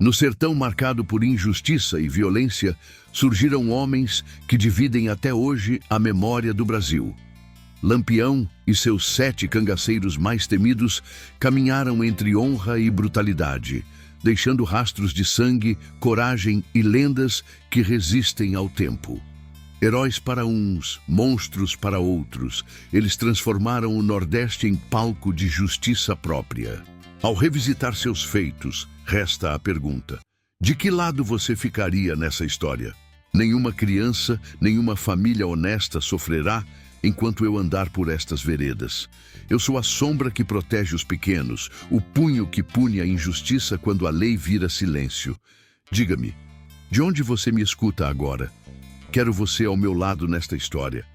No sertão marcado por injustiça e violência, surgiram homens que dividem até hoje a memória do Brasil. Lampião e seus 7 cangaceiros mais temidos caminharam entre honra e brutalidade, deixando rastros de sangue, coragem e lendas que resistem ao tempo. Heróis para uns, monstros para outros, eles transformaram o Nordeste em palco de justiça própria. Ao revisitar seus feitos, resta a pergunta: de que lado você ficaria nessa história? Nenhuma criança, nenhuma família honesta sofrerá enquanto eu andar por estas veredas. Eu sou a sombra que protege os pequenos, o punho que pune a injustiça quando a lei vira silêncio. Diga-me, de onde você me escuta agora? Quero você ao meu lado nesta história.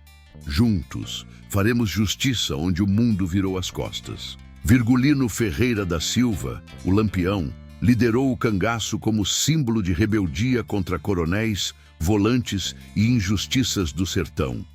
Juntos, faremos justiça onde o mundo virou as costas. Virgulino Ferreira da Silva, o Lampião, liderou o cangaço como símbolo de rebeldia contra coronéis, volantes e injustiças do sertão.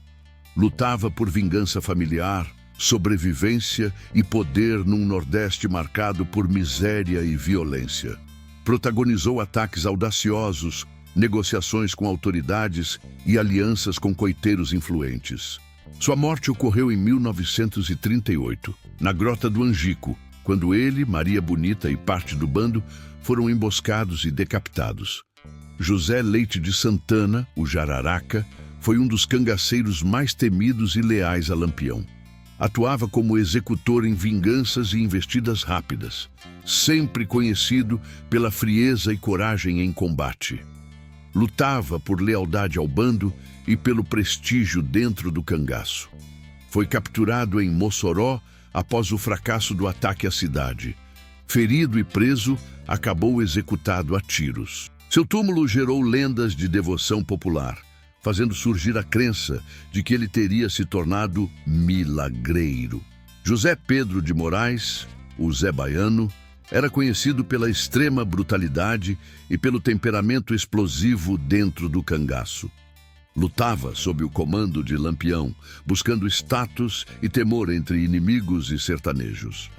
Lutava por vingança familiar, sobrevivência e poder num Nordeste marcado por miséria e violência. Protagonizou ataques audaciosos, negociações com autoridades e alianças com coiteiros influentes. Sua morte ocorreu em 1938, na Grota do Angico, quando ele, Maria Bonita e parte do bando foram emboscados e decapitados. José Leite de Santana, o Jararaca, foi um dos cangaceiros mais temidos e leais a Lampião. Atuava como executor em vinganças e investidas rápidas, sempre conhecido pela frieza e coragem em combate. Lutava por lealdade ao bando e pelo prestígio dentro do cangaço. Foi capturado em Mossoró após o fracasso do ataque à cidade. Ferido e preso, acabou executado a tiros. Seu túmulo gerou lendas de devoção popular, fazendo surgir a crença de que ele teria se tornado milagreiro. José Pedro de Moraes, o Zé Baiano, era conhecido pela extrema brutalidade e pelo temperamento explosivo dentro do cangaço. Lutava sob o comando de Lampião, buscando status e temor entre inimigos e sertanejos.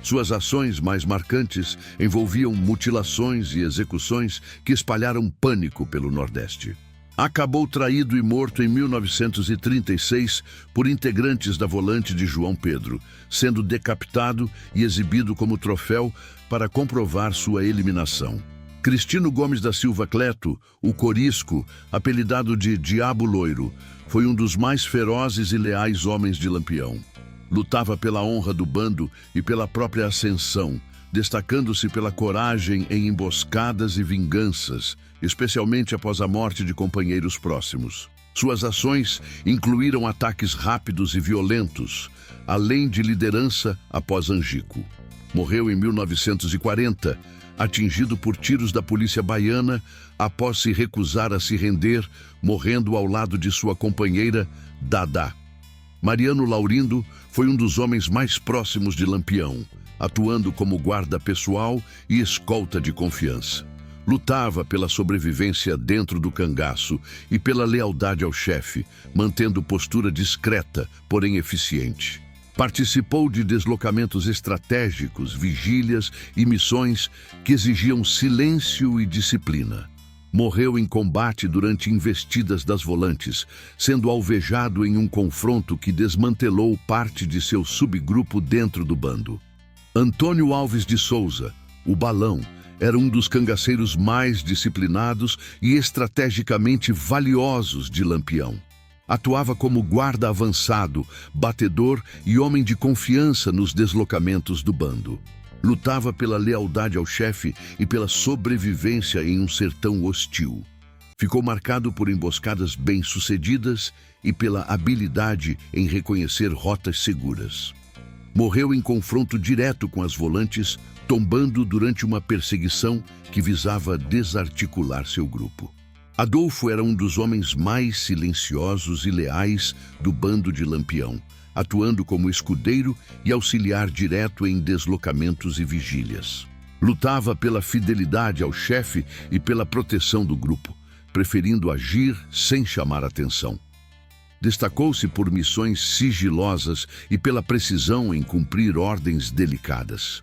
Suas ações mais marcantes envolviam mutilações e execuções que espalharam pânico pelo Nordeste. Acabou traído e morto em 1936 por integrantes da Volante de João Pedro, sendo decapitado e exibido como troféu para comprovar sua eliminação. Cristino Gomes da Silva Cleto, o Corisco, apelidado de Diabo Loiro, foi um dos mais ferozes e leais homens de Lampião. Lutava pela honra do bando e pela própria ascensão, destacando-se pela coragem em emboscadas e vinganças, especialmente após a morte de companheiros próximos. Suas ações incluíram ataques rápidos e violentos, além de liderança após Angico. Morreu em 1940, atingido por tiros da polícia baiana após se recusar a se render, morrendo ao lado de sua companheira, Dadá. Mariano Laurindo foi um dos homens mais próximos de Lampião, atuando como guarda pessoal e escolta de confiança. Lutava pela sobrevivência dentro do cangaço e pela lealdade ao chefe, mantendo postura discreta, porém eficiente. Participou de deslocamentos estratégicos, vigílias e missões que exigiam silêncio e disciplina. Morreu em combate durante investidas das Volantes, sendo alvejado em um confronto que desmantelou parte de seu subgrupo dentro do bando. Antônio Alves de Souza, o Balão, era um dos cangaceiros mais disciplinados e estrategicamente valiosos de Lampião. Atuava como guarda avançado, batedor e homem de confiança nos deslocamentos do bando. Lutava pela lealdade ao chefe e pela sobrevivência em um sertão hostil. Ficou marcado por emboscadas bem-sucedidas e pela habilidade em reconhecer rotas seguras. Morreu em confronto direto com as Volantes, tombando durante uma perseguição que visava desarticular seu grupo. Adolfo era um dos homens mais silenciosos e leais do bando de Lampião, atuando como escudeiro e auxiliar direto em deslocamentos e vigílias. Lutava pela fidelidade ao chefe e pela proteção do grupo, preferindo agir sem chamar atenção. Destacou-se por missões sigilosas e pela precisão em cumprir ordens delicadas.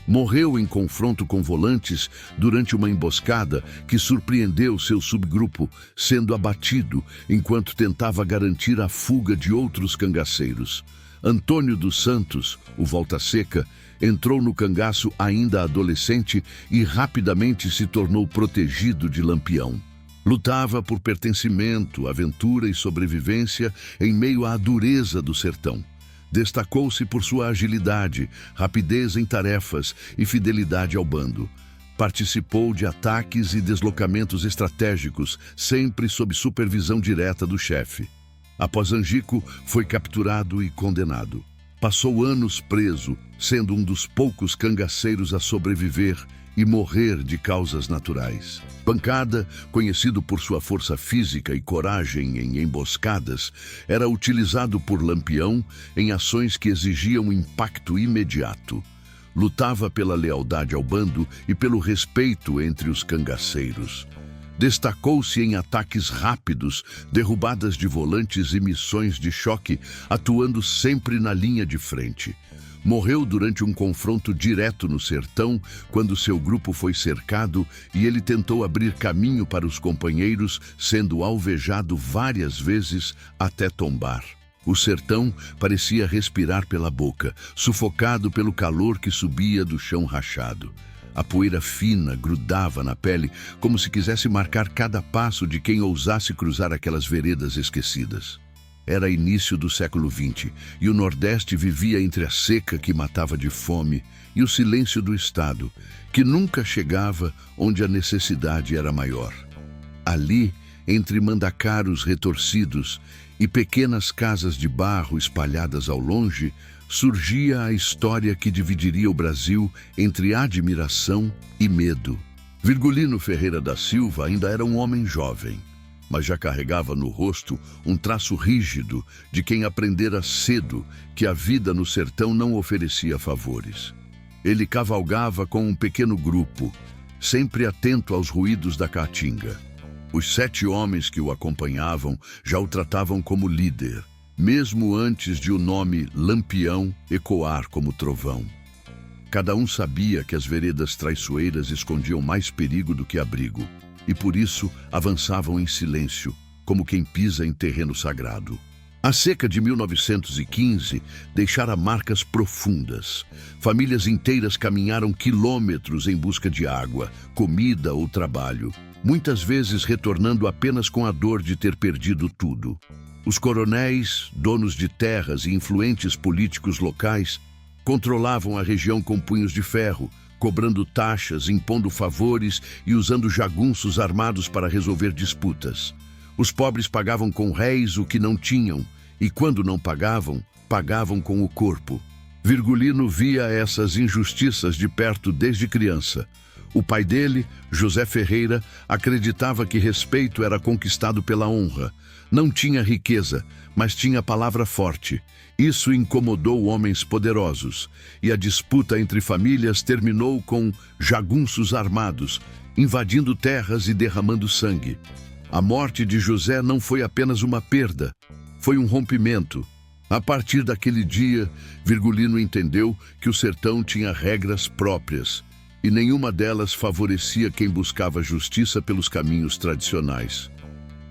Morreu em confronto com volantes durante uma emboscada que surpreendeu seu subgrupo, sendo abatido enquanto tentava garantir a fuga de outros cangaceiros. Antônio dos Santos, o Volta Seca, entrou no cangaço ainda adolescente e rapidamente se tornou protegido de Lampião. Lutava por pertencimento, aventura e sobrevivência em meio à dureza do sertão. Destacou-se por sua agilidade, rapidez em tarefas e fidelidade ao bando. Participou de ataques e deslocamentos estratégicos, sempre sob supervisão direta do chefe. Após Angico, foi capturado e condenado. Passou anos preso, sendo um dos poucos cangaceiros a sobreviver e morrer de causas naturais. Pancada, conhecido por sua força física e coragem em emboscadas, era utilizado por Lampião em ações que exigiam impacto imediato. Lutava pela lealdade ao bando e pelo respeito entre os cangaceiros. Destacou-se em ataques rápidos, derrubadas de volantes e missões de choque, atuando sempre na linha de frente. Morreu durante um confronto direto no sertão, quando seu grupo foi cercado e ele tentou abrir caminho para os companheiros, sendo alvejado várias vezes até tombar. O sertão parecia respirar pela boca, sufocado pelo calor que subia do chão rachado. A poeira fina grudava na pele, como se quisesse marcar cada passo de quem ousasse cruzar aquelas veredas esquecidas. Era início do século XX e o Nordeste vivia entre a seca que matava de fome e o silêncio do Estado, que nunca chegava onde a necessidade era maior. Ali, entre mandacaros retorcidos e pequenas casas de barro espalhadas ao longe, surgia a história que dividiria o Brasil entre admiração e medo. Virgulino Ferreira da Silva ainda era um homem jovem, mas já carregava no rosto um traço rígido de quem aprendera cedo que a vida no sertão não oferecia favores. Ele cavalgava com um pequeno grupo, sempre atento aos ruídos da caatinga. Os 7 homens que o acompanhavam já o tratavam como líder, mesmo antes de o nome Lampião ecoar como trovão. Cada um sabia que as veredas traiçoeiras escondiam mais perigo do que abrigo, e por isso avançavam em silêncio, como quem pisa em terreno sagrado. A seca de 1915 deixara marcas profundas. Famílias inteiras caminharam quilômetros em busca de água, comida ou trabalho, muitas vezes retornando apenas com a dor de ter perdido tudo. Os coronéis, donos de terras e influentes políticos locais controlavam a região com punhos de ferro, cobrando taxas, impondo favores e usando jagunços armados para resolver disputas. Os pobres pagavam com réis o que não tinham, e quando não pagavam, pagavam com o corpo. Virgulino via essas injustiças de perto desde criança. O pai dele, José Ferreira, acreditava que respeito era conquistado pela honra. Não tinha riqueza, mas tinha palavra forte. Isso incomodou homens poderosos, e a disputa entre famílias terminou com jagunços armados, invadindo terras e derramando sangue. A morte de José não foi apenas uma perda, foi um rompimento. A partir daquele dia, Virgulino entendeu que o sertão tinha regras próprias, e nenhuma delas favorecia quem buscava justiça pelos caminhos tradicionais.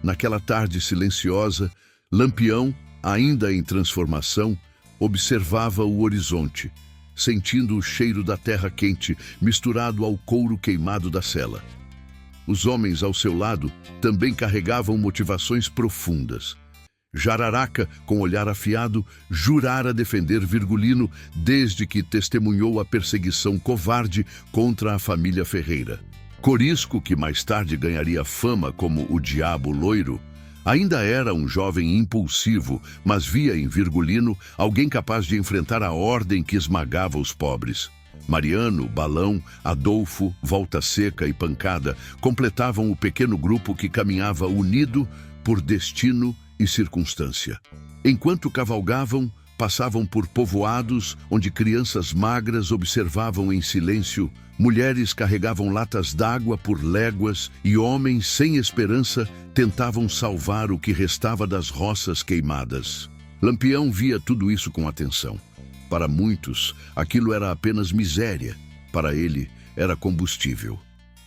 Naquela tarde silenciosa, Lampião, ainda em transformação, observava o horizonte, sentindo o cheiro da terra quente misturado ao couro queimado da sela. Os homens ao seu lado também carregavam motivações profundas. Jararaca, com olhar afiado, jurara defender Virgulino desde que testemunhou a perseguição covarde contra a família Ferreira. Corisco, que mais tarde ganharia fama como o Diabo Loiro, ainda era um jovem impulsivo, mas via em Virgulino alguém capaz de enfrentar a ordem que esmagava os pobres. Mariano, Balão, Adolfo, Volta Seca e Pancada completavam o pequeno grupo que caminhava unido por destino e circunstância. Enquanto cavalgavam, passavam por povoados onde crianças magras observavam em silêncio, mulheres carregavam latas d'água por léguas e homens sem esperança tentavam salvar o que restava das roças queimadas. Lampião via tudo isso com atenção. Para muitos, aquilo era apenas miséria, para ele, era combustível.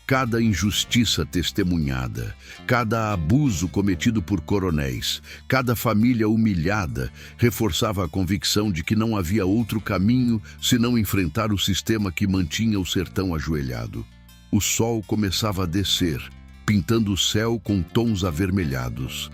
Cada injustiça testemunhada, cada abuso cometido por coronéis, cada família humilhada, reforçava a convicção de que não havia outro caminho senão enfrentar o sistema que mantinha o sertão ajoelhado. O sol começava a descer, pintando o céu com tons avermelhados.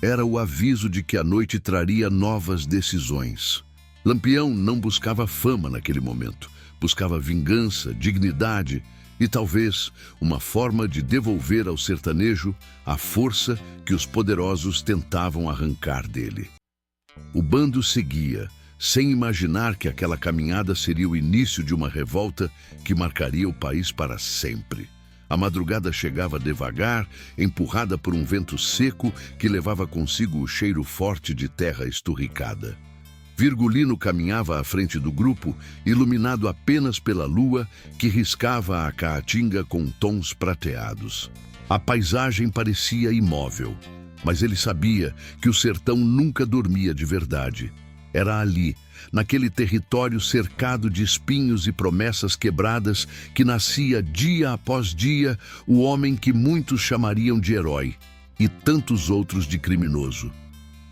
Era o aviso de que a noite traria novas decisões. Lampião não buscava fama naquele momento. Buscava vingança, dignidade e talvez uma forma de devolver ao sertanejo a força que os poderosos tentavam arrancar dele. O bando seguia, sem imaginar que aquela caminhada seria o início de uma revolta que marcaria o país para sempre. A madrugada chegava devagar, empurrada por um vento seco que levava consigo o cheiro forte de terra esturricada. Virgulino caminhava à frente do grupo, iluminado apenas pela lua que riscava a caatinga com tons prateados. A paisagem parecia imóvel, mas ele sabia que o sertão nunca dormia de verdade. Era ali, naquele território cercado de espinhos e promessas quebradas, que nascia dia após dia o homem que muitos chamariam de herói e tantos outros de criminoso.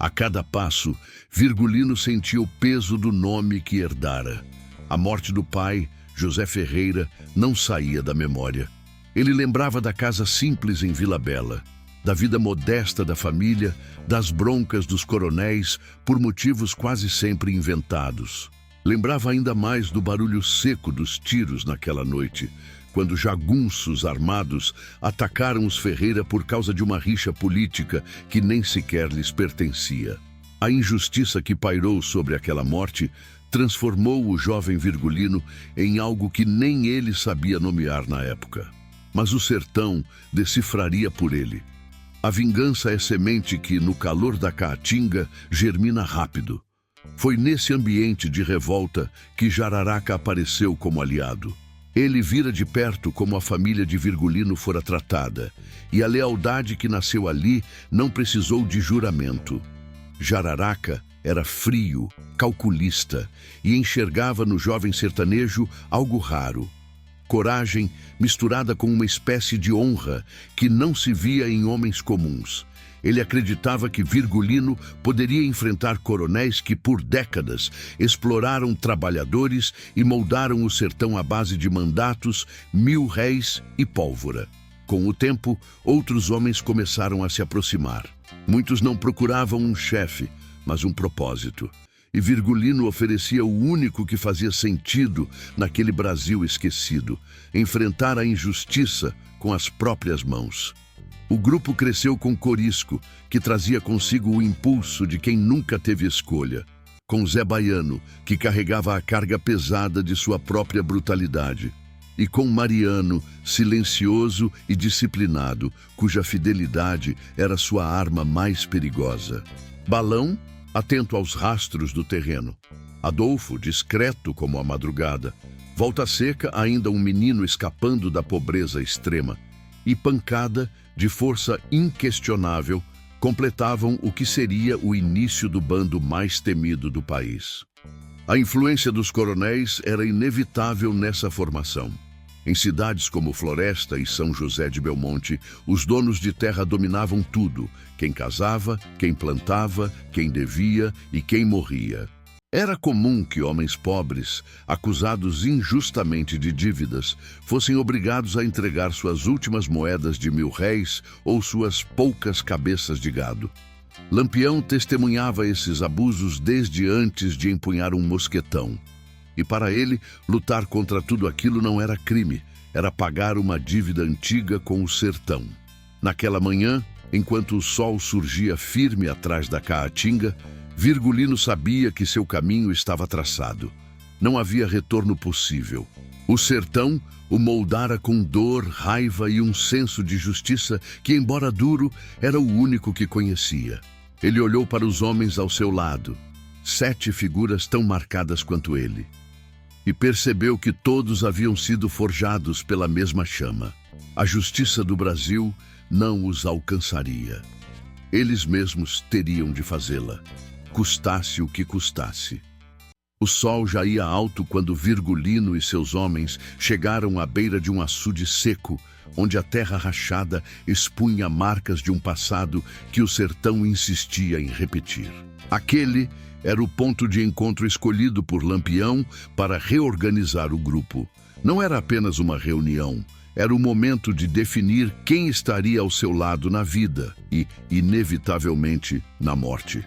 A cada passo, Virgulino sentia o peso do nome que herdara. A morte do pai, José Ferreira, não saía da memória. Ele lembrava da casa simples em Vila Bela, da vida modesta da família, das broncas dos coronéis por motivos quase sempre inventados. Lembrava ainda mais do barulho seco dos tiros naquela noite, quando jagunços armados atacaram os Ferreira por causa de uma rixa política que nem sequer lhes pertencia. A injustiça que pairou sobre aquela morte transformou o jovem Virgulino em algo que nem ele sabia nomear na época. Mas o sertão decifraria por ele. A vingança é semente que, no calor da caatinga, germina rápido. Foi nesse ambiente de revolta que Jararaca apareceu como aliado. Ele vira de perto como a família de Virgulino fora tratada, e a lealdade que nasceu ali não precisou de juramento. Jararaca era frio, calculista, e enxergava no jovem sertanejo algo raro. Coragem misturada com uma espécie de honra que não se via em homens comuns. Ele acreditava que Virgulino poderia enfrentar coronéis que, por décadas, exploraram trabalhadores e moldaram o sertão à base de mandatos, mil-réis e pólvora. Com o tempo, outros homens começaram a se aproximar. Muitos não procuravam um chefe, mas um propósito. E Virgulino oferecia o único que fazia sentido naquele Brasil esquecido: enfrentar a injustiça com as próprias mãos. O grupo cresceu com Corisco, que trazia consigo o impulso de quem nunca teve escolha, com Zé Baiano, que carregava a carga pesada de sua própria brutalidade, e com Mariano, silencioso e disciplinado, cuja fidelidade era sua arma mais perigosa. Balão, atento aos rastros do terreno. Adolfo, discreto como a madrugada. Volta Seca, ainda um menino escapando da pobreza extrema. E Pancada, de força inquestionável, completavam o que seria o início do bando mais temido do país. A influência dos coronéis era inevitável nessa formação. Em cidades como Floresta e São José de Belmonte, os donos de terra dominavam tudo: quem casava, quem plantava, quem devia e quem morria. Era comum que homens pobres, acusados injustamente de dívidas, fossem obrigados a entregar suas últimas moedas de mil-réis ou suas poucas cabeças de gado. Lampião testemunhava esses abusos desde antes de empunhar um mosquetão. E para ele, lutar contra tudo aquilo não era crime, era pagar uma dívida antiga com o sertão. Naquela manhã, enquanto o sol surgia firme atrás da caatinga, Virgulino sabia que seu caminho estava traçado. Não havia retorno possível. O sertão o moldara com dor, raiva e um senso de justiça que, embora duro, era o único que conhecia. Ele olhou para os homens ao seu lado, 7 figuras tão marcadas quanto ele, e percebeu que todos haviam sido forjados pela mesma chama. A justiça do Brasil não os alcançaria. Eles mesmos teriam de fazê-la, custasse o que custasse. O sol já ia alto quando Virgulino e seus homens chegaram à beira de um açude seco, onde a terra rachada expunha marcas de um passado que o sertão insistia em repetir. Aquele era o ponto de encontro escolhido por Lampião para reorganizar o grupo. Não era apenas uma reunião, era o momento de definir quem estaria ao seu lado na vida e, inevitavelmente, na morte.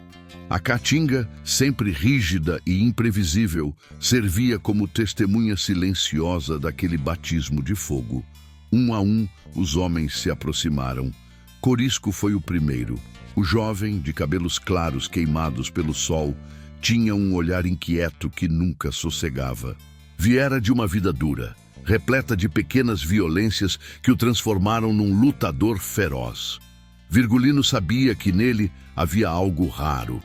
A caatinga, sempre rígida e imprevisível, servia como testemunha silenciosa daquele batismo de fogo. Um a um, os homens se aproximaram. Corisco foi o primeiro. O jovem, de cabelos claros queimados pelo sol, tinha um olhar inquieto que nunca sossegava. Viera de uma vida dura, repleta de pequenas violências que o transformaram num lutador feroz. Virgulino sabia que nele havia algo raro.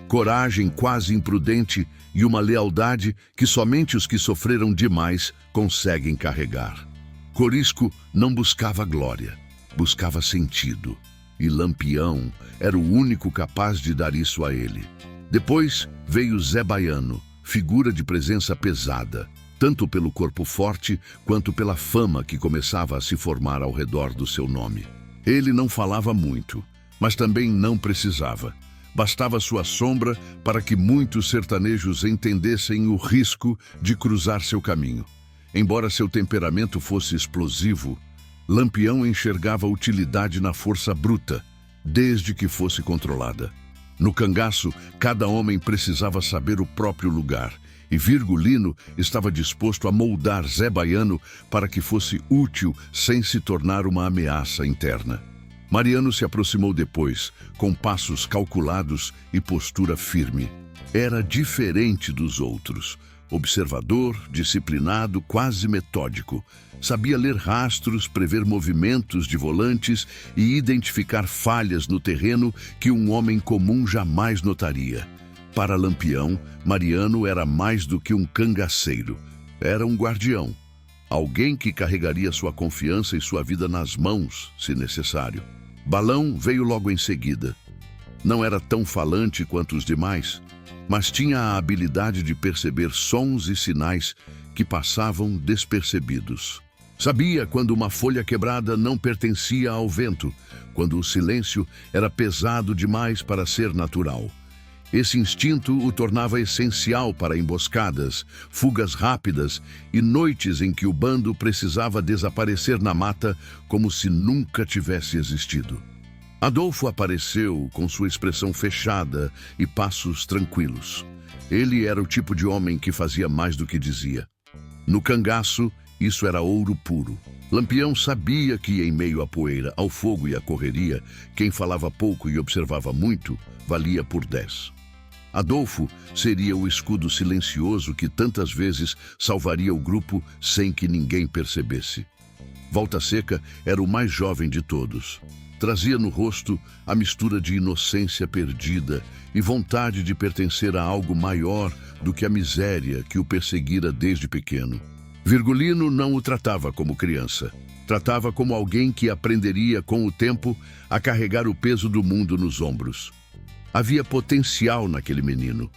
Coragem quase imprudente e uma lealdade que somente os que sofreram demais conseguem carregar. Corisco não buscava glória, buscava sentido. E Lampião era o único capaz de dar isso a ele. Depois veio Zé Baiano, figura de presença pesada, tanto pelo corpo forte quanto pela fama que começava a se formar ao redor do seu nome. Ele não falava muito, mas também não precisava. Bastava sua sombra para que muitos sertanejos entendessem o risco de cruzar seu caminho. Embora seu temperamento fosse explosivo, Lampião enxergava utilidade na força bruta, desde que fosse controlada. No cangaço, cada homem precisava saber o próprio lugar, e Virgulino estava disposto a moldar Zé Baiano para que fosse útil sem se tornar uma ameaça interna. Mariano se aproximou depois, com passos calculados e postura firme. Era diferente dos outros. Observador, disciplinado, quase metódico. Sabia ler rastros, prever movimentos de volantes e identificar falhas no terreno que um homem comum jamais notaria. Para Lampião, Mariano era mais do que um cangaceiro. Era um guardião. Alguém que carregaria sua confiança e sua vida nas mãos, se necessário. Balão veio logo em seguida. Não era tão falante quanto os demais, mas tinha a habilidade de perceber sons e sinais que passavam despercebidos. Sabia quando uma folha quebrada não pertencia ao vento, quando o silêncio era pesado demais para ser natural. Esse instinto o tornava essencial para emboscadas, fugas rápidas e noites em que o bando precisava desaparecer na mata como se nunca tivesse existido. Adolfo apareceu com sua expressão fechada e passos tranquilos. Ele era o tipo de homem que fazia mais do que dizia. No cangaço, isso era ouro puro. Lampião sabia que, em meio à poeira, ao fogo e à correria, quem falava pouco e observava muito, valia por 10. Adolfo seria o escudo silencioso que tantas vezes salvaria o grupo sem que ninguém percebesse. Volta Seca era o mais jovem de todos. Trazia no rosto a mistura de inocência perdida e vontade de pertencer a algo maior do que a miséria que o perseguira desde pequeno. Virgulino não o tratava como criança. Tratava como alguém que aprenderia com o tempo a carregar o peso do mundo nos ombros. Havia potencial naquele menino.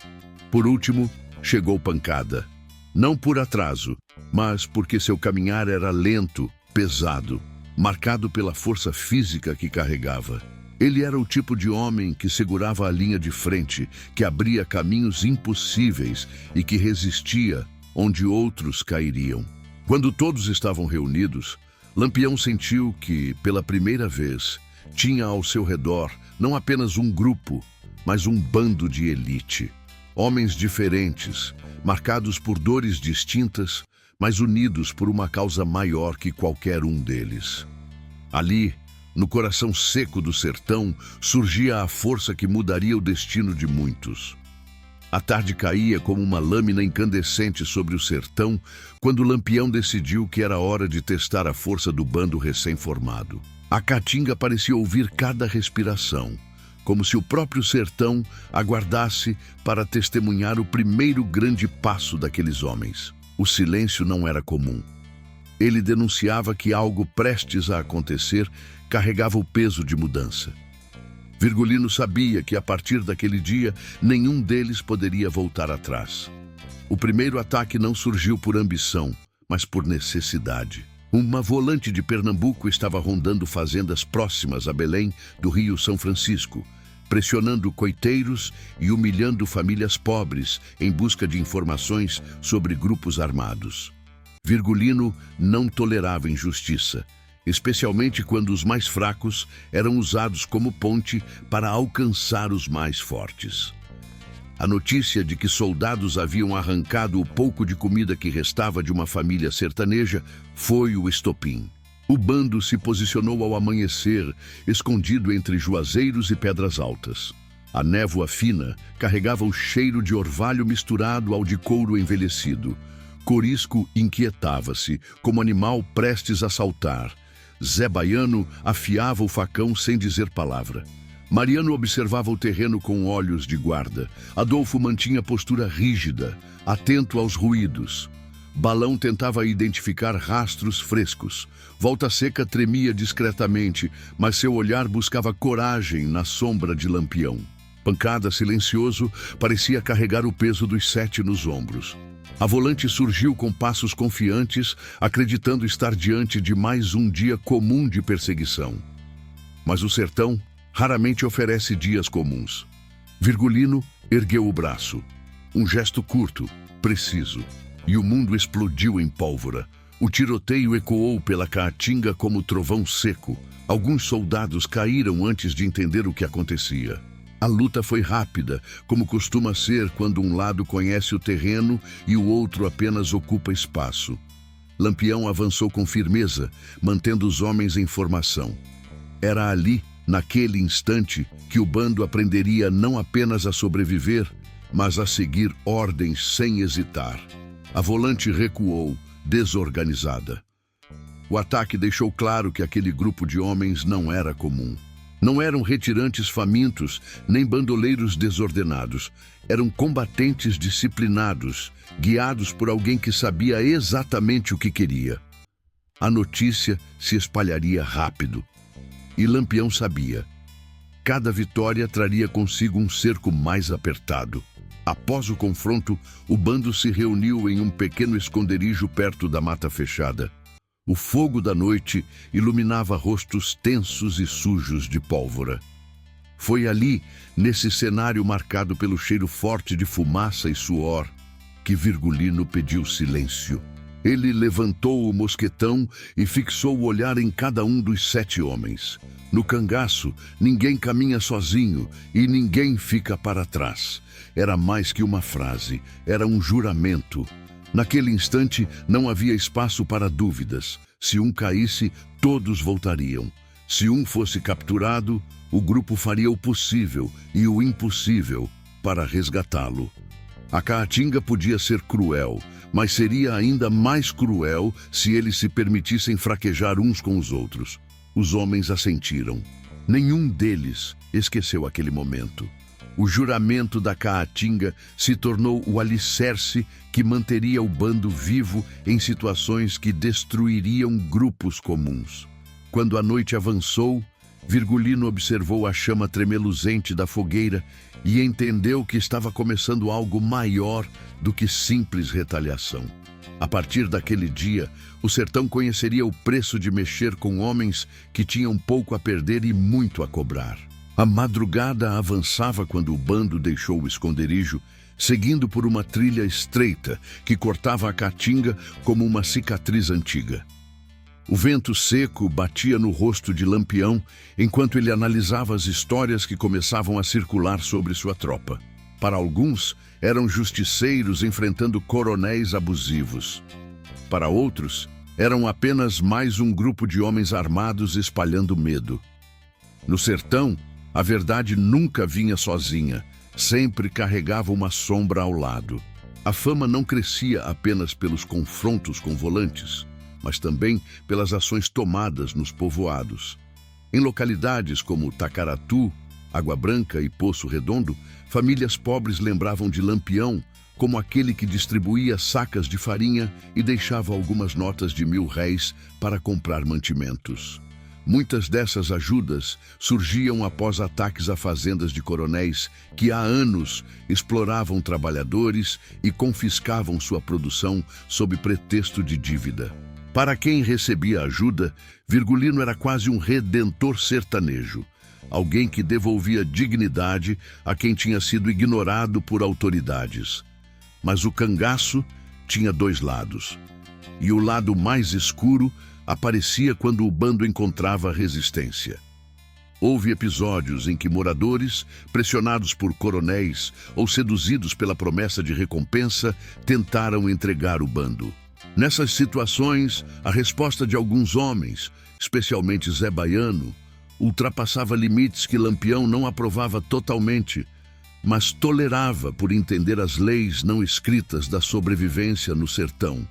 Por último, chegou Pancada. Não por atraso, mas porque seu caminhar era lento, pesado, marcado pela força física que carregava. Ele era o tipo de homem que segurava a linha de frente, que abria caminhos impossíveis e que resistia onde outros cairiam. Quando todos estavam reunidos, Lampião sentiu que, pela primeira vez, tinha ao seu redor não apenas um grupo, mas um bando de elite. Homens diferentes, marcados por dores distintas, mas unidos por uma causa maior que qualquer um deles. Ali, no coração seco do sertão, surgia a força que mudaria o destino de muitos. A tarde caía como uma lâmina incandescente sobre o sertão quando Lampião decidiu que era hora de testar a força do bando recém-formado. A caatinga parecia ouvir cada respiração, como se o próprio sertão aguardasse para testemunhar o primeiro grande passo daqueles homens. O silêncio não era comum. Ele denunciava que algo prestes a acontecer carregava o peso de mudança. Virgulino sabia que, a partir daquele dia, nenhum deles poderia voltar atrás. O primeiro ataque não surgiu por ambição, mas por necessidade. Uma volante de Pernambuco estava rondando fazendas próximas a Belém, do Rio São Francisco, pressionando coiteiros e humilhando famílias pobres em busca de informações sobre grupos armados. Virgulino não tolerava injustiça, especialmente quando os mais fracos eram usados como ponte para alcançar os mais fortes. A notícia de que soldados haviam arrancado o pouco de comida que restava de uma família sertaneja foi o estopim. O bando se posicionou ao amanhecer, escondido entre juazeiros e pedras altas. A névoa fina carregava o cheiro de orvalho misturado ao de couro envelhecido. Corisco inquietava-se, como animal prestes a saltar. Zé Baiano afiava o facão sem dizer palavra. Mariano observava o terreno com olhos de guarda. Adolfo mantinha postura rígida, atento aos ruídos. Balão tentava identificar rastros frescos. Volta Seca tremia discretamente, mas seu olhar buscava coragem na sombra de Lampião. Pancada, silencioso, parecia carregar o peso dos 7 nos ombros. A volante surgiu com passos confiantes, acreditando estar diante de mais um dia comum de perseguição. Mas o sertão raramente oferece dias comuns. Virgulino ergueu o braço. Um gesto curto, preciso. E o mundo explodiu em pólvora. O tiroteio ecoou pela Caatinga como trovão seco. Alguns soldados caíram antes de entender o que acontecia. A luta foi rápida, como costuma ser quando um lado conhece o terreno e o outro apenas ocupa espaço. Lampião avançou com firmeza, mantendo os homens em formação. Era ali, naquele instante, que o bando aprenderia não apenas a sobreviver, mas a seguir ordens sem hesitar. A volante recuou, desorganizada. O ataque deixou claro que aquele grupo de homens não era comum. Não eram retirantes famintos, nem bandoleiros desordenados. Eram combatentes disciplinados, guiados por alguém que sabia exatamente o que queria. A notícia se espalharia rápido. E Lampião sabia. Cada vitória traria consigo um cerco mais apertado. Após o confronto, o bando se reuniu em um pequeno esconderijo perto da mata fechada. O fogo da noite iluminava rostos tensos e sujos de pólvora. Foi ali, nesse cenário marcado pelo cheiro forte de fumaça e suor, que Virgulino pediu silêncio. Ele levantou o mosquetão e fixou o olhar em cada um dos 7 homens. No cangaço, ninguém caminha sozinho e ninguém fica para trás. Era mais que uma frase, era um juramento. Naquele instante, não havia espaço para dúvidas. Se um caísse, todos voltariam. Se um fosse capturado, o grupo faria o possível e o impossível para resgatá-lo. A Caatinga podia ser cruel, mas seria ainda mais cruel se eles se permitissem fraquejar uns com os outros. Os homens assentiram. Nenhum deles esqueceu aquele momento. O juramento da Caatinga se tornou o alicerce que manteria o bando vivo em situações que destruiriam grupos comuns. Quando a noite avançou, Virgulino observou a chama tremeluzente da fogueira e entendeu que estava começando algo maior do que simples retaliação. A partir daquele dia, o sertão conheceria o preço de mexer com homens que tinham pouco a perder e muito a cobrar. A madrugada avançava quando o bando deixou o esconderijo, seguindo por uma trilha estreita que cortava a Caatinga como uma cicatriz antiga. O vento seco batia no rosto de Lampião enquanto ele analisava as histórias que começavam a circular sobre sua tropa. Para alguns, eram justiceiros enfrentando coronéis abusivos. Para outros, eram apenas mais um grupo de homens armados espalhando medo. No sertão, a verdade nunca vinha sozinha, sempre carregava uma sombra ao lado. A fama não crescia apenas pelos confrontos com volantes, mas também pelas ações tomadas nos povoados. Em localidades como Tacaratu, Água Branca e Poço Redondo, famílias pobres lembravam de Lampião como aquele que distribuía sacas de farinha e deixava algumas notas de R$1000 para comprar mantimentos. Muitas dessas ajudas surgiam após ataques a fazendas de coronéis que há anos exploravam trabalhadores e confiscavam sua produção sob pretexto de dívida. Para quem recebia ajuda, Virgulino era quase um redentor sertanejo, alguém que devolvia dignidade a quem tinha sido ignorado por autoridades. Mas o cangaço tinha dois lados, e o lado mais escuro aparecia quando o bando encontrava resistência. Houve episódios em que moradores, pressionados por coronéis ou seduzidos pela promessa de recompensa, tentaram entregar o bando. Nessas situações, a resposta de alguns homens, especialmente Zé Baiano, ultrapassava limites que Lampião não aprovava totalmente, mas tolerava por entender as leis não escritas da sobrevivência no sertão.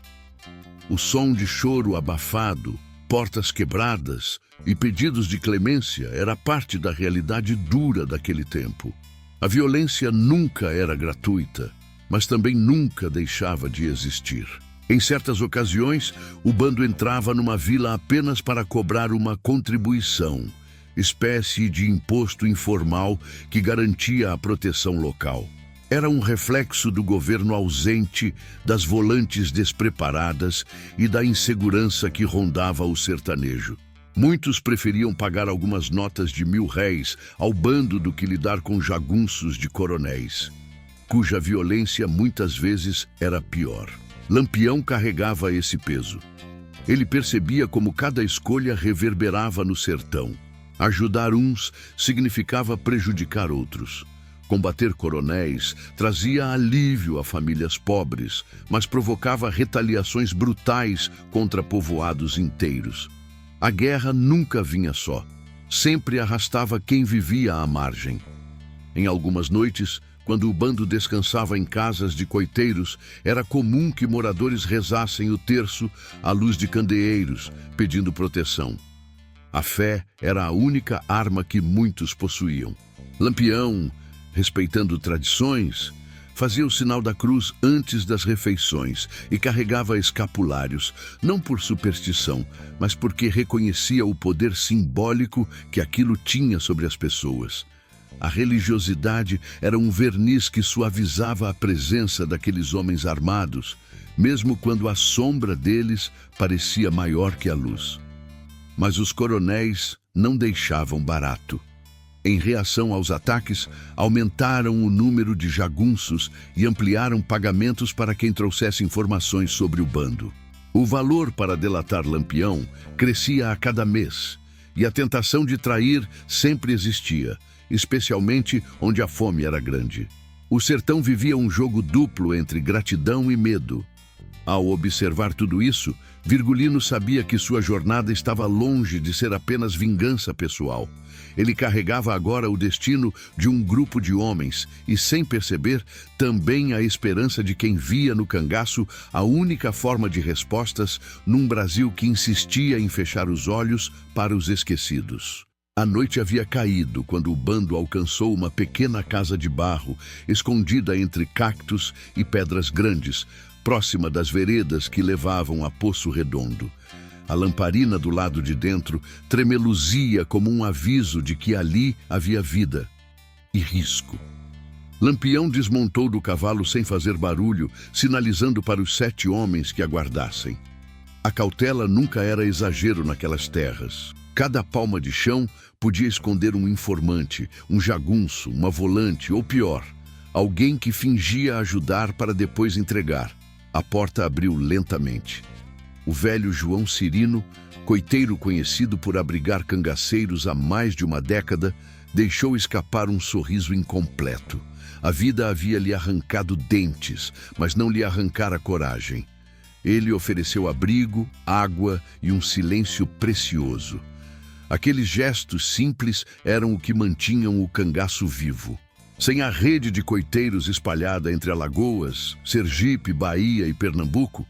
O som de choro abafado, portas quebradas e pedidos de clemência era parte da realidade dura daquele tempo. A violência nunca era gratuita, mas também nunca deixava de existir. Em certas ocasiões, o bando entrava numa vila apenas para cobrar uma contribuição, espécie de imposto informal que garantia a proteção local. Era um reflexo do governo ausente, das volantes despreparadas e da insegurança que rondava o sertanejo. Muitos preferiam pagar algumas notas de R$ 1.000 ao bando do que lidar com jagunços de coronéis, cuja violência muitas vezes era pior. Lampião carregava esse peso. Ele percebia como cada escolha reverberava no sertão. Ajudar uns significava prejudicar outros. Combater coronéis trazia alívio a famílias pobres, mas provocava retaliações brutais contra povoados inteiros. A guerra nunca vinha só. Sempre arrastava quem vivia à margem. Em algumas noites, quando o bando descansava em casas de coiteiros, era comum que moradores rezassem o terço à luz de candeeiros, pedindo proteção. A fé era a única arma que muitos possuíam. Lampião, respeitando tradições, fazia o sinal da cruz antes das refeições e carregava escapulários, não por superstição, mas porque reconhecia o poder simbólico que aquilo tinha sobre as pessoas. A religiosidade era um verniz que suavizava a presença daqueles homens armados, mesmo quando a sombra deles parecia maior que a luz. Mas os coronéis não deixavam barato. Em reação aos ataques, aumentaram o número de jagunços e ampliaram pagamentos para quem trouxesse informações sobre o bando. O valor para delatar Lampião crescia a cada mês, e a tentação de trair sempre existia, especialmente onde a fome era grande. O sertão vivia um jogo duplo entre gratidão e medo. Ao observar tudo isso, Virgulino sabia que sua jornada estava longe de ser apenas vingança pessoal. Ele carregava agora o destino de um grupo de homens e, sem perceber, também a esperança de quem via no cangaço a única forma de respostas num Brasil que insistia em fechar os olhos para os esquecidos. A noite havia caído quando o bando alcançou uma pequena casa de barro, escondida entre cactos e pedras grandes, próxima das veredas que levavam a Poço Redondo. A lamparina do lado de dentro tremeluzia como um aviso de que ali havia vida e risco. Lampião desmontou do cavalo sem fazer barulho, sinalizando para os 7 homens que aguardassem. A cautela nunca era exagero naquelas terras. Cada palma de chão podia esconder um informante, um jagunço, uma volante ou pior, alguém que fingia ajudar para depois entregar. A porta abriu lentamente. O velho João Cirino, coiteiro conhecido por abrigar cangaceiros há mais de uma década, deixou escapar um sorriso incompleto. A vida havia lhe arrancado dentes, mas não lhe arrancara coragem. Ele ofereceu abrigo, água e um silêncio precioso. Aqueles gestos simples eram o que mantinham o cangaço vivo. Sem a rede de coiteiros espalhada entre Alagoas, Sergipe, Bahia e Pernambuco,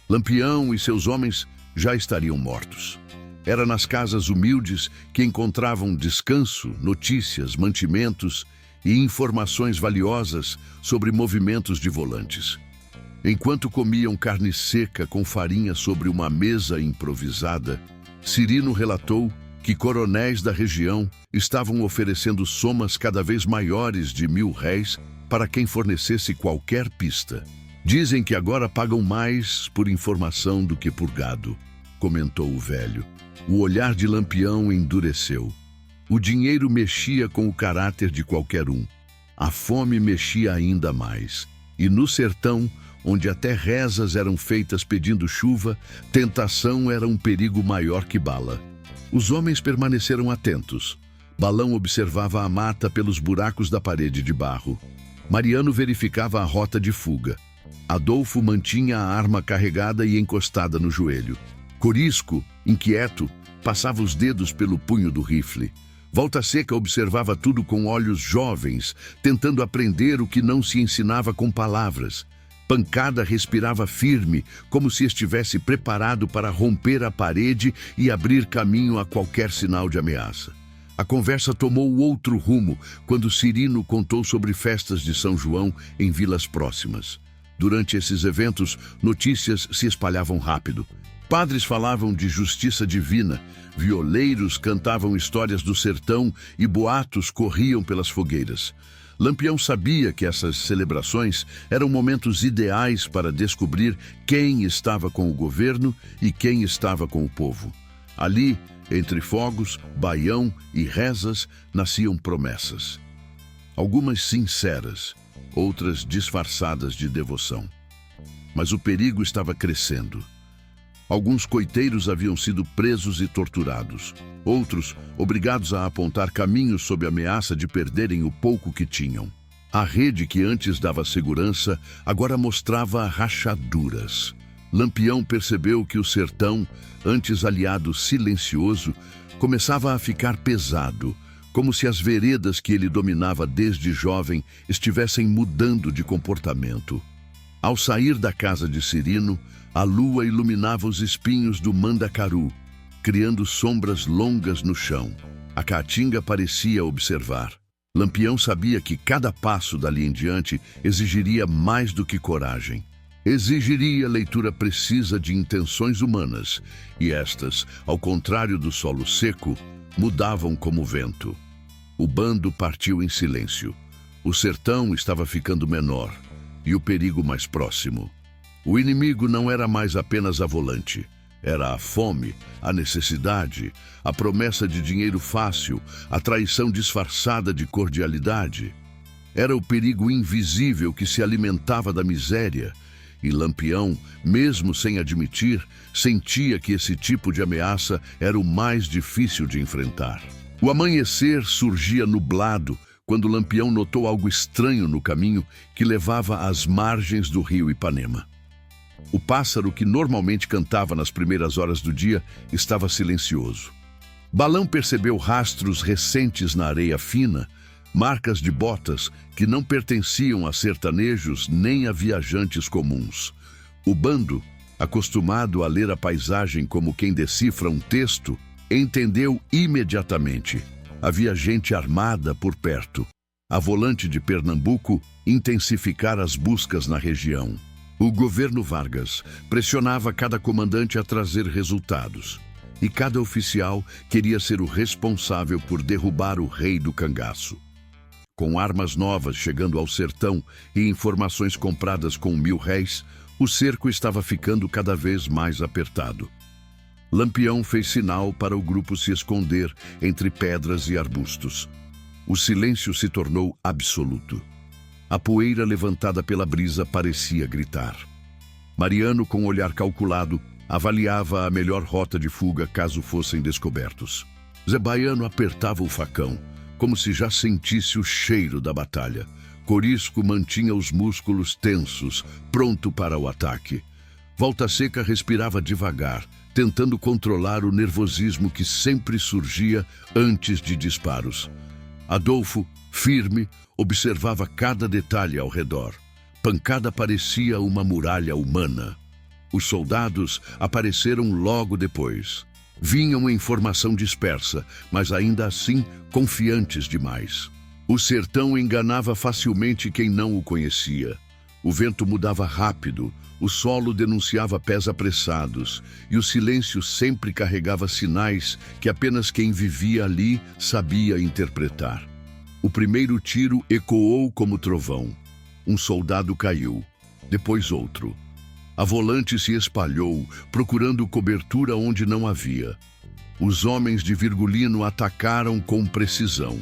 Lampião e seus homens já estariam mortos. Era nas casas humildes que encontravam descanso, notícias, mantimentos e informações valiosas sobre movimentos de volantes. Enquanto comiam carne seca com farinha sobre uma mesa improvisada, Cirino relatou que coronéis da região estavam oferecendo somas cada vez maiores de R$ 1.000 para quem fornecesse qualquer pista. Dizem que agora pagam mais por informação do que por gado, comentou o velho. O olhar de Lampião endureceu. O dinheiro mexia com o caráter de qualquer um. A fome mexia ainda mais. E no sertão, onde até rezas eram feitas pedindo chuva, tentação era um perigo maior que bala. Os homens permaneceram atentos. Balão observava a mata pelos buracos da parede de barro. Mariano verificava a rota de fuga. Adolfo mantinha a arma carregada e encostada no joelho. Corisco, inquieto, passava os dedos pelo punho do rifle. Volta Seca observava tudo com olhos jovens, tentando aprender o que não se ensinava com palavras. Pancada respirava firme, como se estivesse preparado para romper a parede e abrir caminho a qualquer sinal de ameaça. A conversa tomou outro rumo quando Cirino contou sobre festas de São João em vilas próximas. Durante esses eventos, notícias se espalhavam rápido. Padres falavam de justiça divina, violeiros cantavam histórias do sertão e boatos corriam pelas fogueiras. Lampião sabia que essas celebrações eram momentos ideais para descobrir quem estava com o governo e quem estava com o povo. Ali, entre fogos, baião e rezas, nasciam promessas. Algumas sinceras, outras disfarçadas de devoção. Mas o perigo estava crescendo. Alguns coiteiros haviam sido presos e torturados. Outros, obrigados a apontar caminhos sob ameaça de perderem o pouco que tinham. A rede que antes dava segurança, agora mostrava rachaduras. Lampião percebeu que o sertão, antes aliado silencioso, começava a ficar pesado, como se as veredas que ele dominava desde jovem estivessem mudando de comportamento. Ao sair da casa de Cirino, a lua iluminava os espinhos do mandacaru, criando sombras longas no chão. A caatinga parecia observar. Lampião sabia que cada passo dali em diante exigiria mais do que coragem. Exigiria leitura precisa de intenções humanas, e estas, ao contrário do solo seco, mudavam como vento. O bando partiu em silêncio. O sertão estava ficando menor, e o perigo mais próximo. O inimigo não era mais apenas a volante. Era a fome, a necessidade, a promessa de dinheiro fácil, a traição disfarçada de cordialidade. Era o perigo invisível que se alimentava da miséria, e Lampião, mesmo sem admitir, sentia que esse tipo de ameaça era o mais difícil de enfrentar. O amanhecer surgia nublado quando Lampião notou algo estranho no caminho que levava às margens do rio Ipanema. O pássaro que normalmente cantava nas primeiras horas do dia estava silencioso. Balão percebeu rastros recentes na areia fina, marcas de botas que não pertenciam a sertanejos nem a viajantes comuns. O bando, acostumado a ler a paisagem como quem decifra um texto, entendeu imediatamente. Havia gente armada por perto. A volante de Pernambuco intensificara as buscas na região. O governo Vargas pressionava cada comandante a trazer resultados. E cada oficial queria ser o responsável por derrubar o rei do cangaço. Com armas novas chegando ao sertão e informações compradas com R$ 1.000, o cerco estava ficando cada vez mais apertado. Lampião fez sinal para o grupo se esconder entre pedras e arbustos. O silêncio se tornou absoluto. A poeira levantada pela brisa parecia gritar. Mariano, com olhar calculado, avaliava a melhor rota de fuga caso fossem descobertos. Zé Baiano apertava o facão, como se já sentisse o cheiro da batalha. Corisco mantinha os músculos tensos, pronto para o ataque. Volta Seca respirava devagar, tentando controlar o nervosismo que sempre surgia antes de disparos. Adolfo, firme, observava cada detalhe ao redor. Pancada parecia uma muralha humana. Os soldados apareceram logo depois. Vinham em formação dispersa, mas ainda assim confiantes demais. O sertão enganava facilmente quem não o conhecia. O vento mudava rápido, o solo denunciava pés apressados, e o silêncio sempre carregava sinais que apenas quem vivia ali sabia interpretar. O primeiro tiro ecoou como trovão. Um soldado caiu, depois outro. A volante se espalhou, procurando cobertura onde não havia. Os homens de Virgulino atacaram com precisão.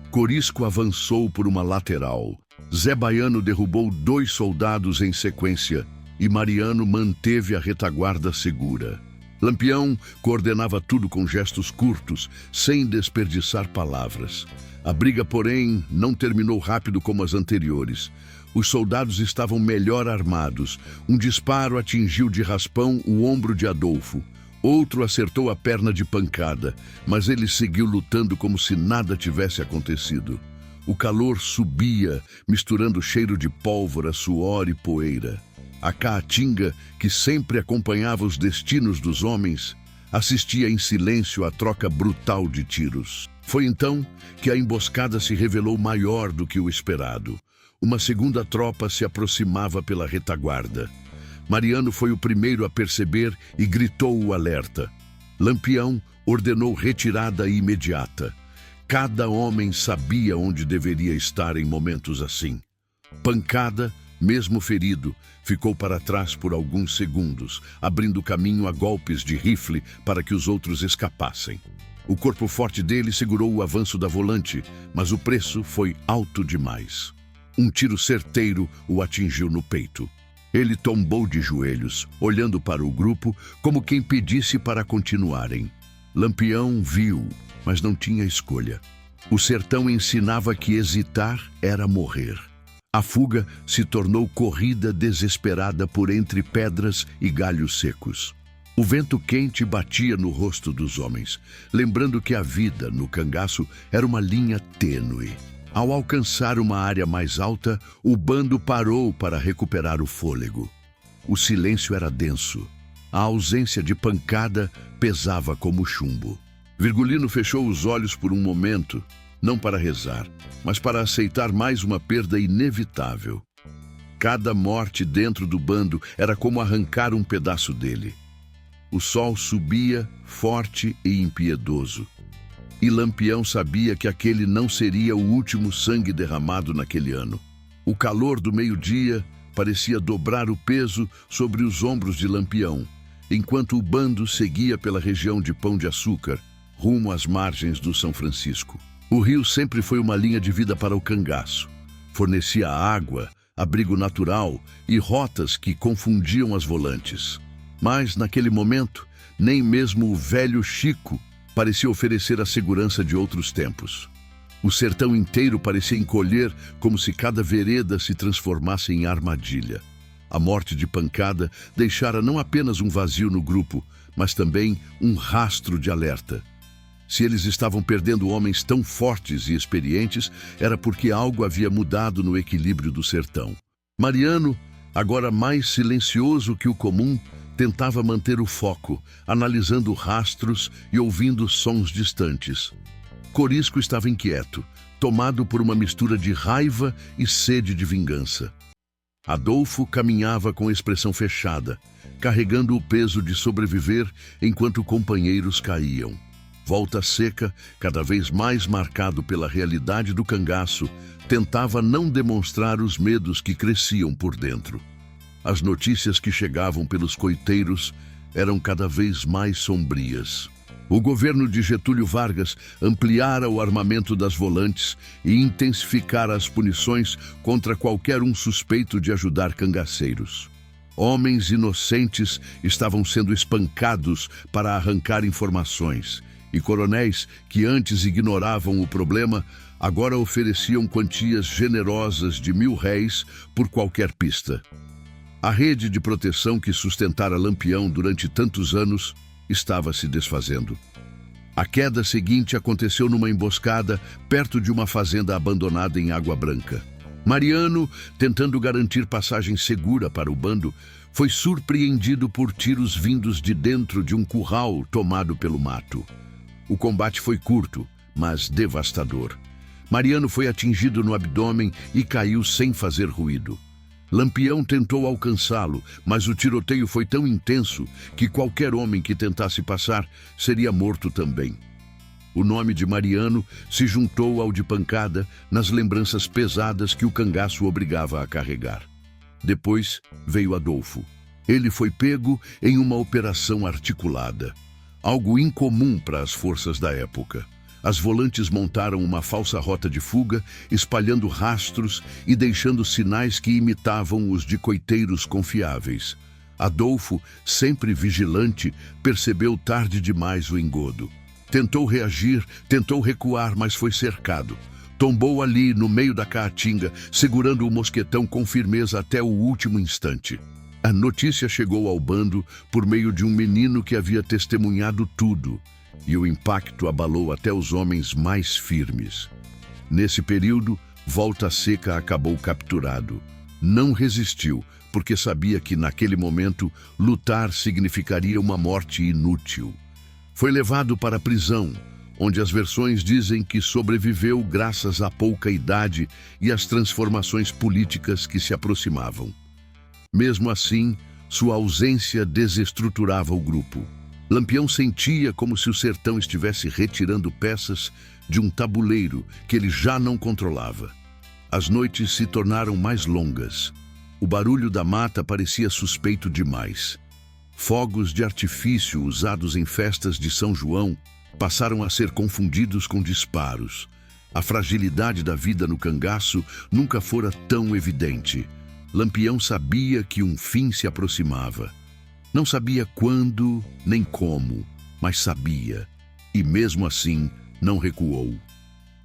Corisco avançou por uma lateral. Zé Baiano derrubou 2 soldados em sequência e Mariano manteve a retaguarda segura. Lampião coordenava tudo com gestos curtos, sem desperdiçar palavras. A briga, porém, não terminou rápido como as anteriores. Os soldados estavam melhor armados. Um disparo atingiu de raspão o ombro de Adolfo. Outro acertou a perna de pancada, mas ele seguiu lutando como se nada tivesse acontecido. O calor subia, misturando cheiro de pólvora, suor e poeira. A caatinga, que sempre acompanhava os destinos dos homens, assistia em silêncio à troca brutal de tiros. Foi então que a emboscada se revelou maior do que o esperado. Uma segunda tropa se aproximava pela retaguarda. Mariano foi o primeiro a perceber e gritou o alerta. Lampião ordenou retirada imediata. Cada homem sabia onde deveria estar em momentos assim. Pancada, mesmo ferido, ficou para trás por alguns segundos, abrindo caminho a golpes de rifle para que os outros escapassem. O corpo forte dele segurou o avanço da volante, mas o preço foi alto demais. Um tiro certeiro o atingiu no peito. Ele tombou de joelhos, olhando para o grupo como quem pedisse para continuarem. Lampião viu, mas não tinha escolha. O sertão ensinava que hesitar era morrer. A fuga se tornou corrida desesperada por entre pedras e galhos secos. O vento quente batia no rosto dos homens, lembrando que a vida no cangaço era uma linha tênue. Ao alcançar uma área mais alta, o bando parou para recuperar o fôlego. O silêncio era denso. A ausência de pancada pesava como chumbo. Virgulino fechou os olhos por um momento, não para rezar, mas para aceitar mais uma perda inevitável. Cada morte dentro do bando era como arrancar um pedaço dele. O sol subia, forte e impiedoso. E Lampião sabia que aquele não seria o último sangue derramado naquele ano. O calor do meio-dia parecia dobrar o peso sobre os ombros de Lampião, enquanto o bando seguia pela região de Pão de Açúcar, rumo às margens do São Francisco. O rio sempre foi uma linha de vida para o cangaço. Fornecia água, abrigo natural e rotas que confundiam as volantes. Mas, naquele momento, nem mesmo o velho Chico parecia oferecer a segurança de outros tempos. O sertão inteiro parecia encolher como se cada vereda se transformasse em armadilha. A morte de Pancada deixara não apenas um vazio no grupo, mas também um rastro de alerta. Se eles estavam perdendo homens tão fortes e experientes, era porque algo havia mudado no equilíbrio do sertão. Mariano, agora mais silencioso que o comum, tentava manter o foco, analisando rastros e ouvindo sons distantes. Corisco estava inquieto, tomado por uma mistura de raiva e sede de vingança. Adolfo caminhava com expressão fechada, carregando o peso de sobreviver enquanto companheiros caíam. Volta Seca, cada vez mais marcado pela realidade do cangaço, tentava não demonstrar os medos que cresciam por dentro. As notícias que chegavam pelos coiteiros eram cada vez mais sombrias. O governo de Getúlio Vargas ampliara o armamento das volantes e intensificara as punições contra qualquer um suspeito de ajudar cangaceiros. Homens inocentes estavam sendo espancados para arrancar informações, e coronéis que antes ignoravam o problema agora ofereciam quantias generosas de R$ 1.000 por qualquer pista. A rede de proteção que sustentara Lampião durante tantos anos estava se desfazendo. A queda seguinte aconteceu numa emboscada perto de uma fazenda abandonada em Água Branca. Mariano, tentando garantir passagem segura para o bando, foi surpreendido por tiros vindos de dentro de um curral tomado pelo mato. O combate foi curto, mas devastador. Mariano foi atingido no abdômen e caiu sem fazer ruído. Lampião tentou alcançá-lo, mas o tiroteio foi tão intenso que qualquer homem que tentasse passar seria morto também. O nome de Mariano se juntou ao de Pancada nas lembranças pesadas que o cangaço obrigava a carregar. Depois veio Adolfo. Ele foi pego em uma operação articulada, algo incomum para as forças da época. As volantes montaram uma falsa rota de fuga, espalhando rastros e deixando sinais que imitavam os de coiteiros confiáveis. Adolfo, sempre vigilante, percebeu tarde demais o engodo. Tentou reagir, tentou recuar, mas foi cercado. Tombou ali, no meio da caatinga, segurando o mosquetão com firmeza até o último instante. A notícia chegou ao bando por meio de um menino que havia testemunhado tudo, e o impacto abalou até os homens mais firmes. Nesse período, Volta Seca acabou capturado. Não resistiu, porque sabia que, naquele momento, lutar significaria uma morte inútil. Foi levado para a prisão, onde as versões dizem que sobreviveu graças à pouca idade e às transformações políticas que se aproximavam. Mesmo assim, sua ausência desestruturava o grupo. Lampião sentia como se o sertão estivesse retirando peças de um tabuleiro que ele já não controlava. As noites se tornaram mais longas. O barulho da mata parecia suspeito demais. Fogos de artifício usados em festas de São João passaram a ser confundidos com disparos. A fragilidade da vida no cangaço nunca fora tão evidente. Lampião sabia que um fim se aproximava. Não sabia quando nem como, mas sabia. E mesmo assim, não recuou.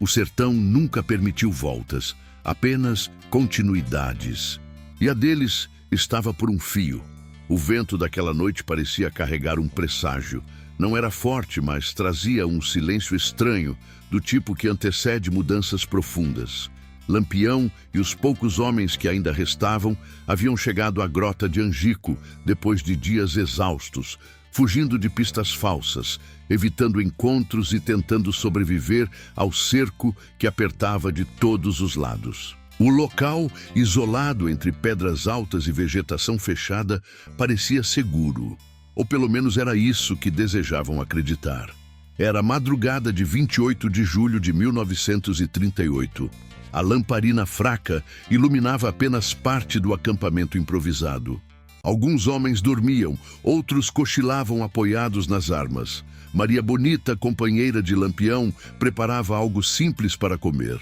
O sertão nunca permitiu voltas, apenas continuidades. E a deles estava por um fio. O vento daquela noite parecia carregar um presságio. Não era forte, mas trazia um silêncio estranho, do tipo que antecede mudanças profundas. Lampião e os poucos homens que ainda restavam haviam chegado à grota de Angico depois de dias exaustos, fugindo de pistas falsas, evitando encontros e tentando sobreviver ao cerco que apertava de todos os lados. O local, isolado entre pedras altas e vegetação fechada, parecia seguro. Ou pelo menos era isso que desejavam acreditar. Era a madrugada de 28 de julho de 1938. A lamparina fraca iluminava apenas parte do acampamento improvisado. Alguns homens dormiam, outros cochilavam apoiados nas armas. Maria Bonita, companheira de Lampião, preparava algo simples para comer.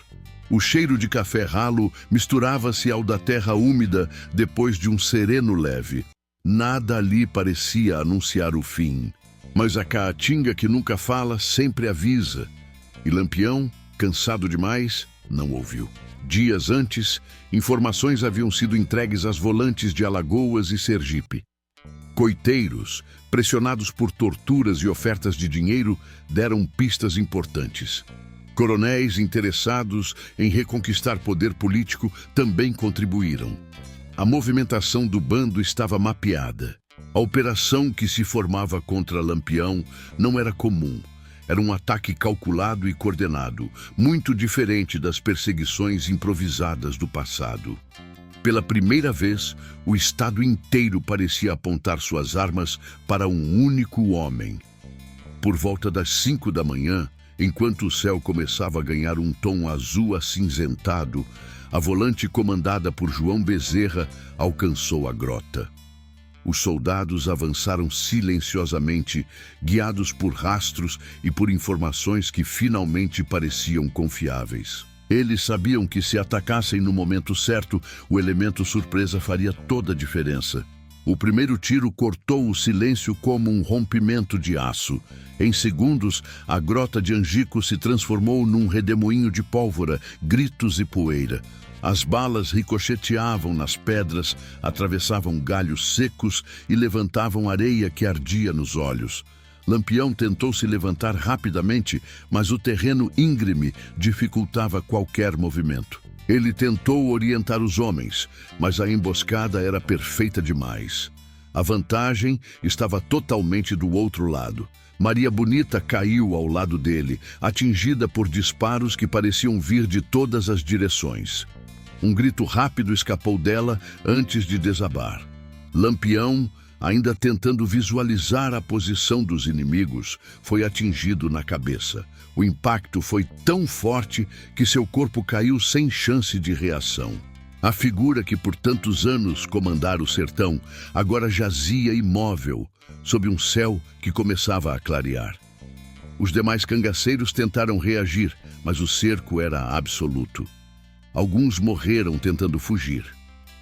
O cheiro de café ralo misturava-se ao da terra úmida depois de um sereno leve. Nada ali parecia anunciar o fim. Mas a caatinga que nunca fala sempre avisa. E Lampião, cansado demais, não ouviu. Dias antes, informações haviam sido entregues às volantes de Alagoas e Sergipe. Coiteiros, pressionados por torturas e ofertas de dinheiro, deram pistas importantes. Coronéis interessados em reconquistar poder político também contribuíram. A movimentação do bando estava mapeada. A operação que se formava contra Lampião não era comum. Era um ataque calculado e coordenado, muito diferente das perseguições improvisadas do passado. Pela primeira vez, o Estado inteiro parecia apontar suas armas para um único homem. Por volta das 5 da manhã, enquanto o céu começava a ganhar um tom azul acinzentado, a volante comandada por João Bezerra alcançou a grota. Os soldados avançaram silenciosamente, guiados por rastros e por informações que finalmente pareciam confiáveis. Eles sabiam que se atacassem no momento certo, o elemento surpresa faria toda a diferença. O primeiro tiro cortou o silêncio como um rompimento de aço. Em segundos, a grota de Angico se transformou num redemoinho de pólvora, gritos e poeira. As balas ricocheteavam nas pedras, atravessavam galhos secos e levantavam areia que ardia nos olhos. Lampião tentou se levantar rapidamente, mas o terreno íngreme dificultava qualquer movimento. Ele tentou orientar os homens, mas a emboscada era perfeita demais. A vantagem estava totalmente do outro lado. Maria Bonita caiu ao lado dele, atingida por disparos que pareciam vir de todas as direções. Um grito rápido escapou dela antes de desabar. Lampião, ainda tentando visualizar a posição dos inimigos, foi atingido na cabeça. O impacto foi tão forte que seu corpo caiu sem chance de reação. A figura que por tantos anos comandara o sertão agora jazia imóvel, sob um céu que começava a clarear. Os demais cangaceiros tentaram reagir, mas o cerco era absoluto. Alguns morreram tentando fugir.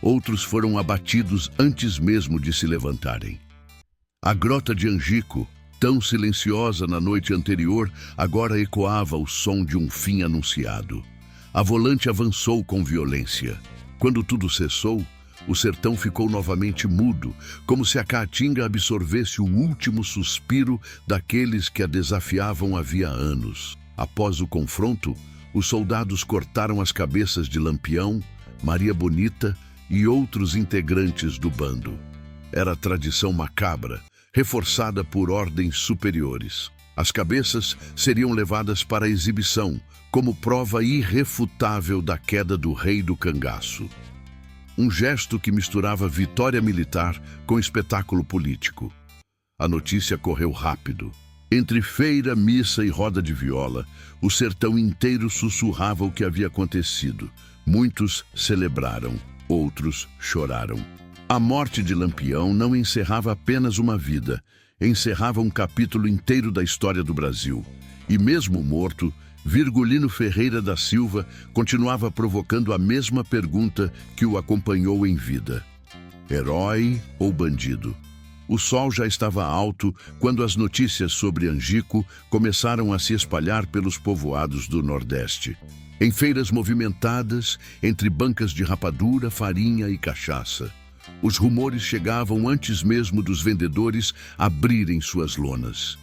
Outros foram abatidos antes mesmo de se levantarem. A grota de Angico, tão silenciosa na noite anterior, agora ecoava o som de um fim anunciado. A volante avançou com violência. Quando tudo cessou, o sertão ficou novamente mudo, como se a caatinga absorvesse o último suspiro daqueles que a desafiavam havia anos. Após o confronto, os soldados cortaram as cabeças de Lampião, Maria Bonita e outros integrantes do bando. Era tradição macabra, reforçada por ordens superiores. As cabeças seriam levadas para a exibição, como prova irrefutável da queda do rei do cangaço. Um gesto que misturava vitória militar com espetáculo político. A notícia correu rápido. Entre feira, missa e roda de viola, o sertão inteiro sussurrava o que havia acontecido. Muitos celebraram, outros choraram. A morte de Lampião não encerrava apenas uma vida, encerrava um capítulo inteiro da história do Brasil. E mesmo morto, Virgulino Ferreira da Silva continuava provocando a mesma pergunta que o acompanhou em vida: herói ou bandido? O sol já estava alto quando as notícias sobre Angico começaram a se espalhar pelos povoados do Nordeste. Em feiras movimentadas, entre bancas de rapadura, farinha e cachaça, os rumores chegavam antes mesmo dos vendedores abrirem suas lonas.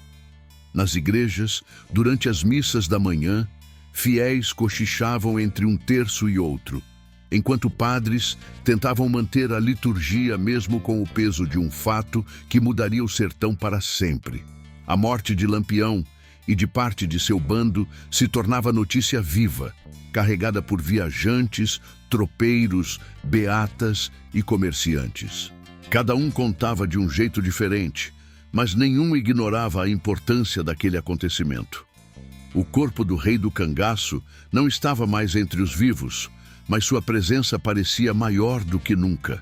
Nas igrejas, durante as missas da manhã, fiéis cochichavam entre um terço e outro, enquanto padres tentavam manter a liturgia mesmo com o peso de um fato que mudaria o sertão para sempre. A morte de Lampião e de parte de seu bando se tornava notícia viva, carregada por viajantes, tropeiros, beatas e comerciantes. Cada um contava de um jeito diferente, mas nenhum ignorava a importância daquele acontecimento. O corpo do rei do cangaço não estava mais entre os vivos, mas sua presença parecia maior do que nunca.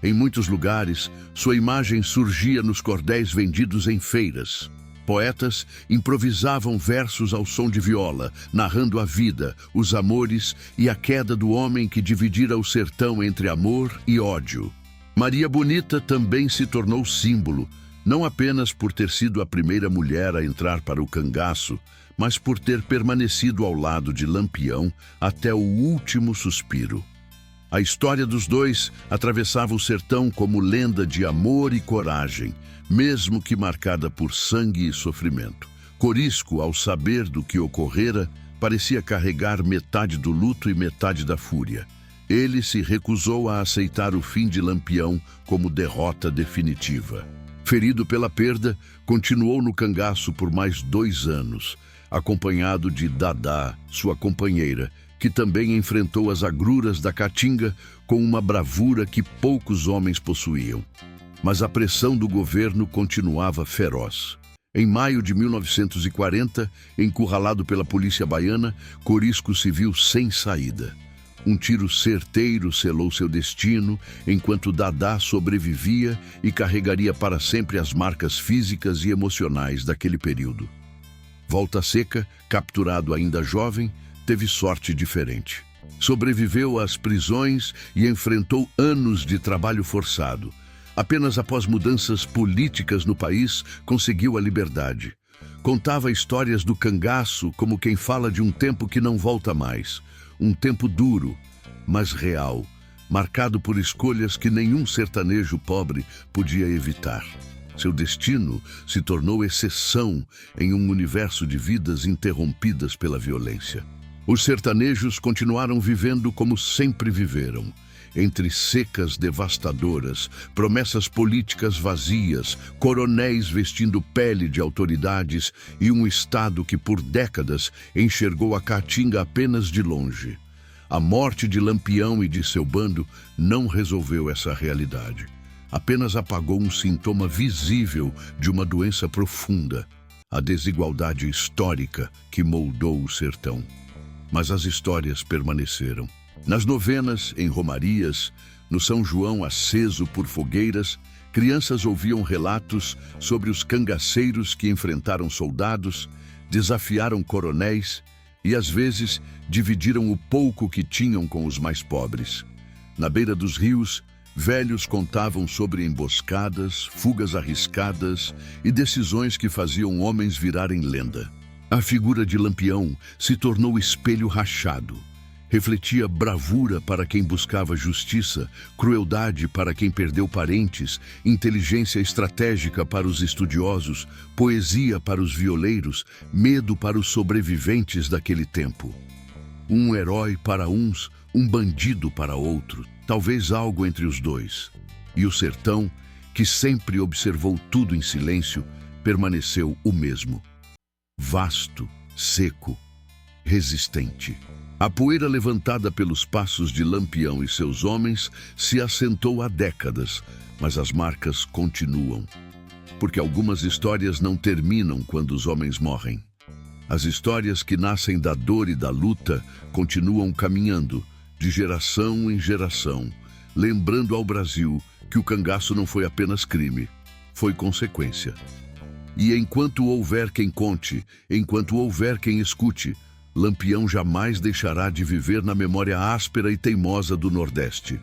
Em muitos lugares, sua imagem surgia nos cordéis vendidos em feiras. Poetas improvisavam versos ao som de viola, narrando a vida, os amores e a queda do homem que dividira o sertão entre amor e ódio. Maria Bonita também se tornou símbolo, não apenas por ter sido a primeira mulher a entrar para o cangaço, mas por ter permanecido ao lado de Lampião até o último suspiro. A história dos dois atravessava o sertão como lenda de amor e coragem, mesmo que marcada por sangue e sofrimento. Corisco, ao saber do que ocorrera, parecia carregar metade do luto e metade da fúria. Ele se recusou a aceitar o fim de Lampião como derrota definitiva. Ferido pela perda, continuou no cangaço por mais 2 anos, acompanhado de Dadá, sua companheira, que também enfrentou as agruras da caatinga com uma bravura que poucos homens possuíam. Mas a pressão do governo continuava feroz. Em maio de 1940, encurralado pela polícia baiana, Corisco se viu sem saída. Um tiro certeiro selou seu destino, enquanto Dadá sobrevivia e carregaria para sempre as marcas físicas e emocionais daquele período. Volta Seca, capturado ainda jovem, teve sorte diferente. Sobreviveu às prisões e enfrentou anos de trabalho forçado. Apenas após mudanças políticas no país, conseguiu a liberdade. Contava histórias do cangaço como quem fala de um tempo que não volta mais. Um tempo duro, mas real, marcado por escolhas que nenhum sertanejo pobre podia evitar. Seu destino se tornou exceção em um universo de vidas interrompidas pela violência. Os sertanejos continuaram vivendo como sempre viveram, entre secas devastadoras, promessas políticas vazias, coronéis vestindo pele de autoridades e um Estado que por décadas enxergou a caatinga apenas de longe. A morte de Lampião e de seu bando não resolveu essa realidade. Apenas apagou um sintoma visível de uma doença profunda, a desigualdade histórica que moldou o sertão. Mas as histórias permaneceram. Nas novenas, em romarias, no São João aceso por fogueiras, crianças ouviam relatos sobre os cangaceiros que enfrentaram soldados, desafiaram coronéis e, às vezes, dividiram o pouco que tinham com os mais pobres. Na beira dos rios, velhos contavam sobre emboscadas, fugas arriscadas e decisões que faziam homens virarem lenda. A figura de Lampião se tornou espelho rachado. Refletia bravura para quem buscava justiça, crueldade para quem perdeu parentes, inteligência estratégica para os estudiosos, poesia para os violeiros, medo para os sobreviventes daquele tempo. Um herói para uns, um bandido para outros, talvez algo entre os dois. E o sertão, que sempre observou tudo em silêncio, permaneceu o mesmo. Vasto, seco, resistente. A poeira levantada pelos passos de Lampião e seus homens se assentou há décadas, mas as marcas continuam. Porque algumas histórias não terminam quando os homens morrem. As histórias que nascem da dor e da luta continuam caminhando, de geração em geração, lembrando ao Brasil que o cangaço não foi apenas crime, foi consequência. E enquanto houver quem conte, enquanto houver quem escute, Lampião jamais deixará de viver na memória áspera e teimosa do Nordeste.